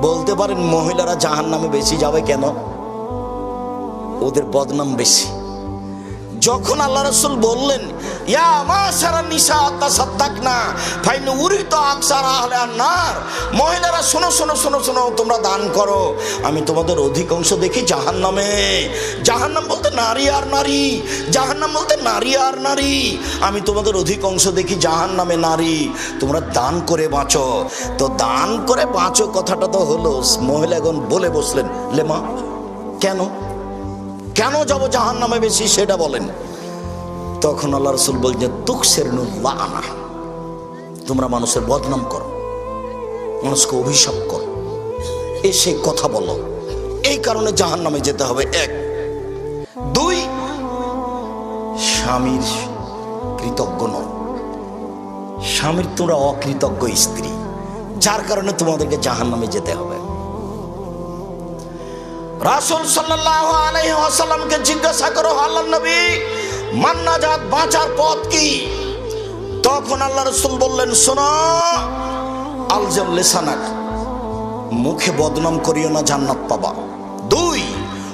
বলতে পারেন মহিলারা জাহান্নামে বেশি যাবে কেন? ওদের বদনাম বেশি। যখন আল্লাহ রাসূল বললেন ইয়া মাশারা নিসা তাসাদ্দাকনা ফাইন উরিত আকসার আহলে আন-নার, মহিলারা শোনো শোনো শোনো শোনো, তোমরা দান করো, আমি তোমাদের অধিকাংশ দেখি জাহান্নামে। জাহান্নাম বলতে নারী আর নারী, জাহান্নাম বলতে নারী আর নারী, আমি তোমাদের অধিকাংশ দেখি জাহান্নামে নারী, তোমরা দান করে বাঁচো। তো দান করে বাঁচো কথাটা তো হলো, মহিলাগণ বলে বসলেন লেমা কেন কেন যাবো জাহান্নামে বেশি সেটা বলেন। তখন আল্লাহ রাসূল বলছেন তুকসিরুল্লাহ আনা, তোমরা মানুষের বদনাম করো, মানুষকে অভিশাপ করো, এসে কথা বলো, এই কারণে জাহান্নামে যেতে হবে। এক। দুই, স্বামীর কৃতজ্ঞ নও, স্বামীর তোমরা অকৃতজ্ঞ স্ত্রী, যার কারণে তোমাদেরকে জাহান্নামে যেতে হবে। রাসূল সাল্লাল্লাহু আলাইহি ওয়াসাল্লামকে জিজ্ঞাসা করো আল্লাহর নবী মান্নাজাত বাঁচার পথ কি? তখন আল্লাহ রাসূল বললেন শোনো, আলজাম লিসানাক, মুখে বদনাম করিও না, জান্নাত পাবা। দুই,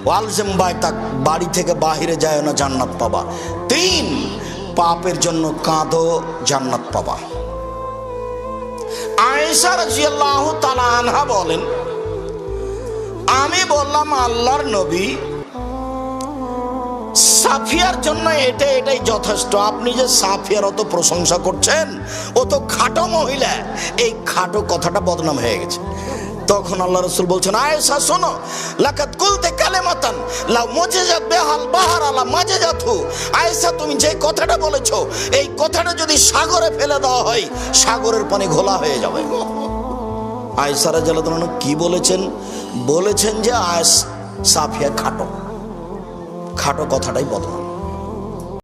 ওয়ালজাম বাইতাক, বাড়ি থেকে বাহিরে যায় না, জান্নাত পাবা। তিন, পাপের জন্য কাঁদো, জান্নাত পাবা। আয়েশা রাদিয়াল্লাহু তাআলা আনহা বলেন আমি বললাম আল্লাহর নবী সাফিয়ার জন্য এটাই যথেষ্ট, আপনি যে সাফিয়ার অত প্রশংসা করছেন, ও তো খাটো মহিলা, এই খাটো কথাটা বদনাম হয়ে গেছে। তখন আল্লাহ রাসূল বলছেন আয়েশা শোনো, লাকাত কুলতে কালেমাতান লা মুজিজাত বিহাল বাহার আলা মাজাজাতু, আয়েশা তুমি যে কথাটা বলেছো, এই কথাটা যদি সাগরে ফেলে দেওয়া হয় সাগরের পানি ঘোলা হয়ে যাবে। আয়েশা রাদিয়াল্লাহু আনহা কি বলেছেন? বলেছেন যে সাফিয়া খাটো, খাটো কথাটাই বদনাম।